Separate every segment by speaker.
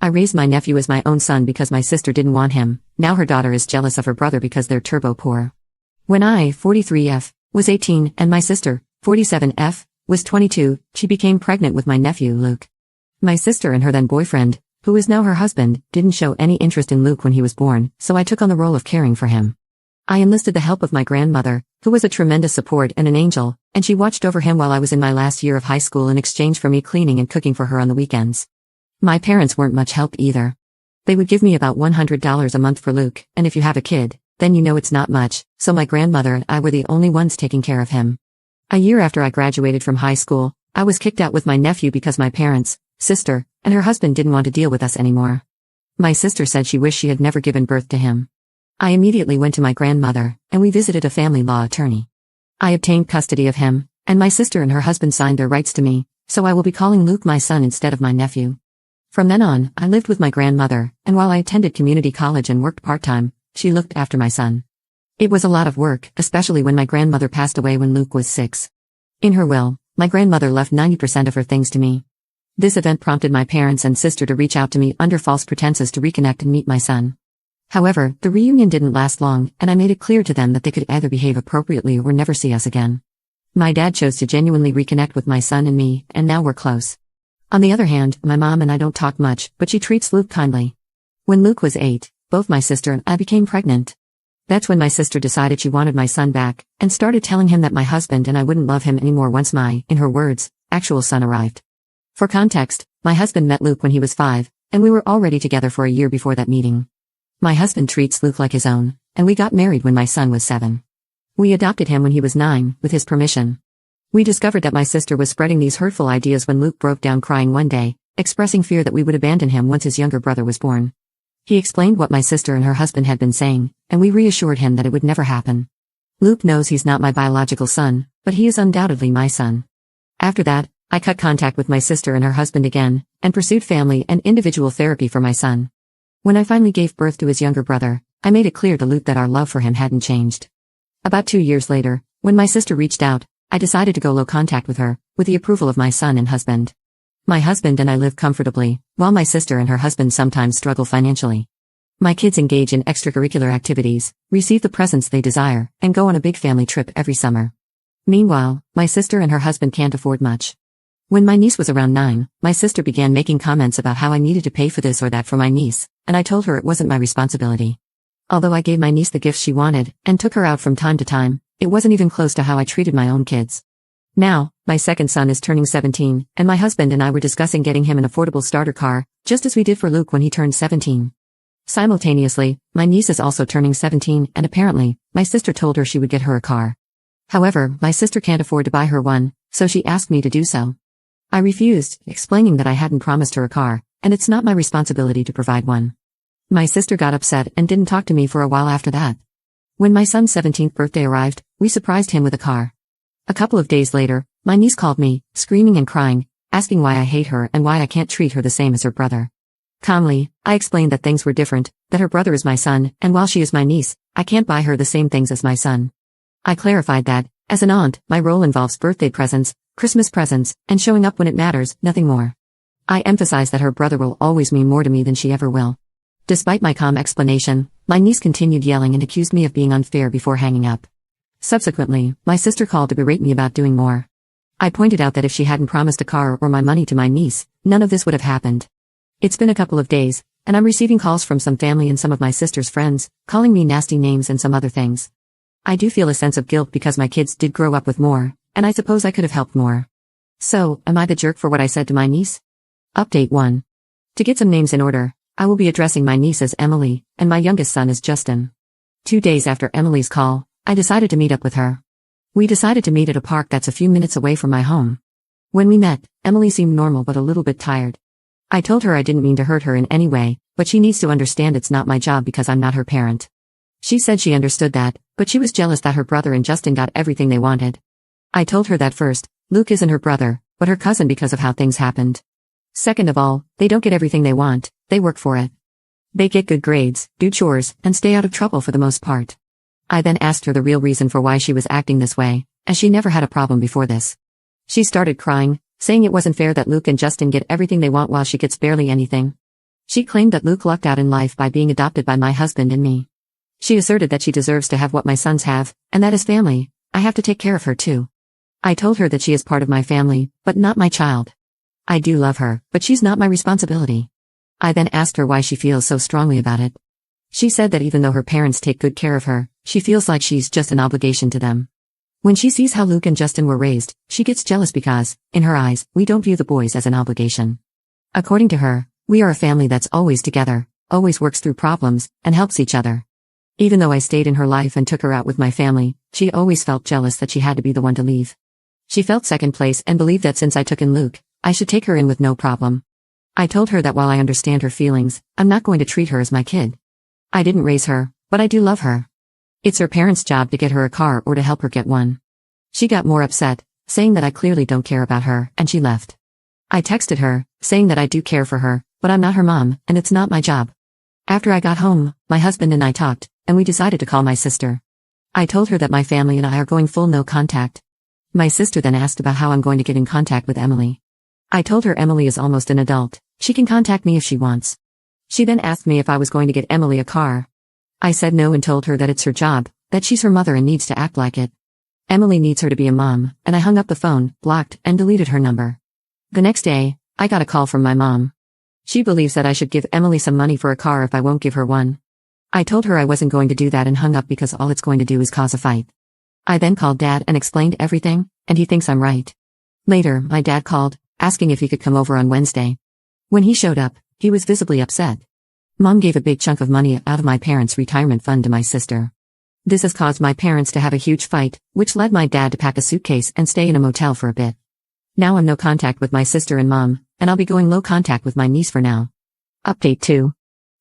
Speaker 1: I raised my nephew as my own son because my sister didn't want him. Now her daughter is jealous of her brother because they're turbo poor. When I, 43F, was 18 and my sister, 47F, was 22, she became pregnant with my nephew Luke. My sister and her then boyfriend, who is now her husband, didn't show any interest in Luke when he was born, so I took on the role of caring for him. I enlisted the help of my grandmother, who was a tremendous support and an angel, and she watched over him while I was in my last year of high school in exchange for me cleaning and cooking for her on the weekends. My parents weren't much help either. They would give me about $100 a month for Luke, and if you have a kid, then you know it's not much, so my grandmother and I were the only ones taking care of him. A year after I graduated from high school, I was kicked out with my nephew because my parents, sister, and her husband didn't want to deal with us anymore. My sister said she wished she had never given birth to him. I immediately went to my grandmother, and we visited a family law attorney. I obtained custody of him, and my sister and her husband signed their rights to me, so I will be calling Luke my son instead of my nephew. From then on, I lived with my grandmother, and while I attended community college and worked part-time, she looked after my son. It was a lot of work, especially when my grandmother passed away when Luke was 6. In her will, my grandmother left 90% of her things to me. This event prompted my parents and sister to reach out to me under false pretenses to reconnect and meet my son. However, the reunion didn't last long, and I made it clear to them that they could either behave appropriately or never see us again. My dad chose to genuinely reconnect with my son and me, and now we're close. On the other hand, my mom and I don't talk much, but she treats Luke kindly. When Luke was 8, both my sister and I became pregnant. That's when my sister decided she wanted my son back, and started telling him that my husband and I wouldn't love him anymore once my, in her words, actual son arrived. For context, my husband met Luke when he was 5, and we were already together for a year before that meeting. My husband treats Luke like his own, and we got married when my son was 7. We adopted him when he was 9, with his permission. We discovered that my sister was spreading these hurtful ideas when Luke broke down crying one day, expressing fear that we would abandon him once his younger brother was born. He explained what my sister and her husband had been saying, and we reassured him that it would never happen. Luke knows he's not my biological son, but he is undoubtedly my son. After that, I cut contact with my sister and her husband again, and pursued family and individual therapy for my son. When I finally gave birth to his younger brother, I made it clear to Luke that our love for him hadn't changed. About 2 years later, when my sister reached out, I decided to go low contact with her, with the approval of my son and husband. My husband and I live comfortably, while my sister and her husband sometimes struggle financially. My kids engage in extracurricular activities, receive the presents they desire, and go on a big family trip every summer. Meanwhile, my sister and her husband can't afford much. When my niece was around 9, my sister began making comments about how I needed to pay for this or that for my niece, and I told her it wasn't my responsibility. Although I gave my niece the gifts she wanted, and took her out from time to time, it wasn't even close to how I treated my own kids. Now, my second son is turning 17, and my husband and I were discussing getting him an affordable starter car, just as we did for Luke when he turned 17. Simultaneously, my niece is also turning 17, and apparently, my sister told her she would get her a car. However, my sister can't afford to buy her one, so she asked me to do so. I refused, explaining that I hadn't promised her a car, and it's not my responsibility to provide one. My sister got upset and didn't talk to me for a while after that. When my son's 17th birthday arrived, we surprised him with a car. A couple of days later, my niece called me, screaming and crying, asking why I hate her and why I can't treat her the same as her brother. Calmly, I explained that things were different, that her brother is my son, and while she is my niece, I can't buy her the same things as my son. I clarified that, as an aunt, my role involves birthday presents, Christmas presents, and showing up when it matters, nothing more. I emphasized that her brother will always mean more to me than she ever will. Despite my calm explanation, my niece continued yelling and accused me of being unfair before hanging up. Subsequently, my sister called to berate me about doing more. I pointed out that if she hadn't promised a car or my money to my niece, none of this would have happened. It's been a couple of days, and I'm receiving calls from some family and some of my sister's friends, calling me nasty names and some other things. I do feel a sense of guilt because my kids did grow up with more, and I suppose I could have helped more. So, am I the jerk for what I said to my niece? Update 1. To get some names in order, I will be addressing my niece as Emily, and my youngest son as Justin. 2 days after Emily's call, I decided to meet up with her. We decided to meet at a park that's a few minutes away from my home. When we met, Emily seemed normal but a little bit tired. I told her I didn't mean to hurt her in any way, but she needs to understand it's not my job because I'm not her parent. She said she understood that, but she was jealous that her brother and Justin got everything they wanted. I told her that first, Luke isn't her brother, but her cousin because of how things happened. Second of all, they don't get everything they want, they work for it. They get good grades, do chores, and stay out of trouble for the most part. I then asked her the real reason for why she was acting this way, as she never had a problem before this. She started crying, saying it wasn't fair that Luke and Justin get everything they want while she gets barely anything. She claimed that Luke lucked out in life by being adopted by my husband and me. She asserted that she deserves to have what my sons have, and that as family, I have to take care of her too. I told her that she is part of my family, but not my child. I do love her, but she's not my responsibility. I then asked her why she feels so strongly about it. She said that even though her parents take good care of her, she feels like she's just an obligation to them. When she sees how Luke and Justin were raised, she gets jealous because, in her eyes, we don't view the boys as an obligation. According to her, we are a family that's always together, always works through problems, and helps each other. Even though I stayed in her life and took her out with my family, she always felt jealous that she had to be the one to leave. She felt second place and believed that since I took in Luke, I should take her in with no problem. I told her that while I understand her feelings, I'm not going to treat her as my kid. I didn't raise her, but I do love her. It's her parents' job to get her a car or to help her get one. She got more upset, saying that I clearly don't care about her, and she left. I texted her, saying that I do care for her, but I'm not her mom, and it's not my job. After I got home, my husband and I talked, and we decided to call my sister. I told her that my family and I are going full no contact. My sister then asked about how I'm going to get in contact with Emily. I told her Emily is almost an adult, she can contact me if she wants. She then asked me if I was going to get Emily a car. I said no and told her that it's her job, that she's her mother and needs to act like it. Emily needs her to be a mom, and I hung up the phone, blocked, and deleted her number. The next day, I got a call from my mom. She believes that I should give Emily some money for a car if I won't give her one. I told her I wasn't going to do that and hung up because all it's going to do is cause a fight. I then called Dad and explained everything, and he thinks I'm right. Later, my dad called, asking if he could come over on Wednesday. When he showed up, he was visibly upset. Mom gave a big chunk of money out of my parents' retirement fund to my sister. This has caused my parents to have a huge fight, which led my dad to pack a suitcase and stay in a motel for a bit. Now I'm no contact with my sister and mom, and I'll be going low contact with my niece for now. Update 2.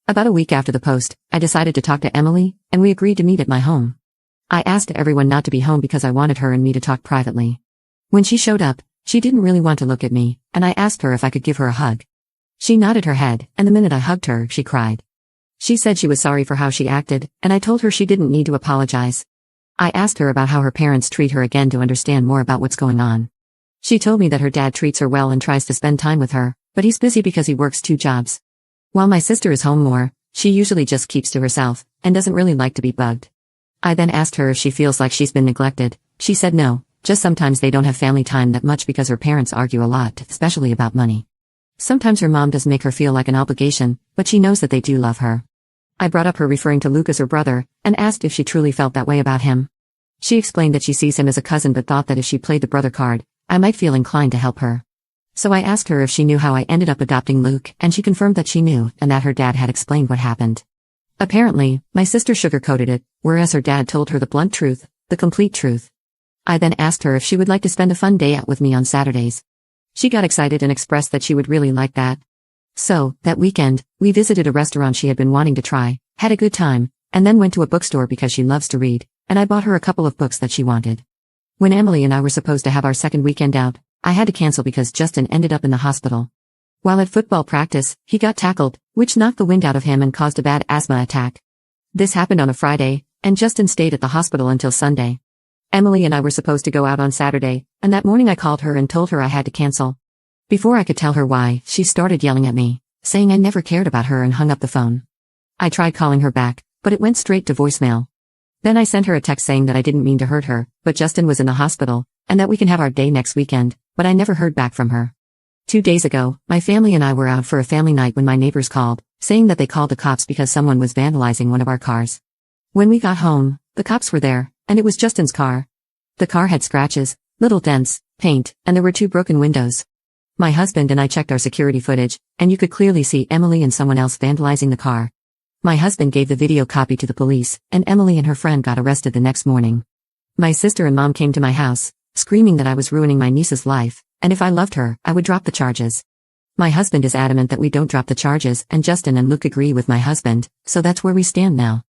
Speaker 1: About a week after the post, I decided to talk to Emily, and we agreed to meet at my home. I asked everyone not to be home because I wanted her and me to talk privately. When she showed up, she didn't really want to look at me, and I asked her if I could give her a hug. She nodded her head, and the minute I hugged her, she cried. She said she was sorry for how she acted, and I told her she didn't need to apologize. I asked her about how her parents treat her again to understand more about what's going on. She told me that her dad treats her well and tries to spend time with her, but he's busy because he works 2 jobs. While my sister is home more, she usually just keeps to herself, and doesn't really like to be bugged. I then asked her if she feels like she's been neglected. She said no, just sometimes they don't have family time that much because her parents argue a lot, especially about money. Sometimes her mom does make her feel like an obligation, but she knows that they do love her. I brought up her referring to Luke as her brother, and asked if she truly felt that way about him. She explained that she sees him as a cousin but thought that if she played the brother card, I might feel inclined to help her. So I asked her if she knew how I ended up adopting Luke, and she confirmed that she knew, and that her dad had explained what happened. Apparently, my sister sugarcoated it, whereas her dad told her the blunt truth, the complete truth. I then asked her if she would like to spend a fun day out with me on Saturdays. She got excited and expressed that she would really like that. So, that weekend, we visited a restaurant she had been wanting to try, had a good time, and then went to a bookstore because she loves to read, and I bought her a couple of books that she wanted. When Emily and I were supposed to have our second weekend out, I had to cancel because Justin ended up in the hospital. While at football practice, he got tackled, which knocked the wind out of him and caused a bad asthma attack. This happened on a Friday, and Justin stayed at the hospital until Sunday. Emily and I were supposed to go out on Saturday, and that morning I called her and told her I had to cancel. Before I could tell her why, she started yelling at me, saying I never cared about her and hung up the phone. I tried calling her back, but it went straight to voicemail. Then I sent her a text saying that I didn't mean to hurt her, but Justin was in the hospital, and that we can have our day next weekend, but I never heard back from her. 2 days ago, my family and I were out for a family night when my neighbors called, saying that they called the cops because someone was vandalizing one of our cars. When we got home, the cops were there, and it was Justin's car. The car had scratches, little dents, paint, and there were 2 broken windows. My husband and I checked our security footage, and you could clearly see Emily and someone else vandalizing the car. My husband gave the video copy to the police, and Emily and her friend got arrested the next morning. My sister and mom came to my house, screaming that I was ruining my niece's life, and if I loved her, I would drop the charges. My husband is adamant that we don't drop the charges, and Justin and Luke agree with my husband, so that's where we stand now.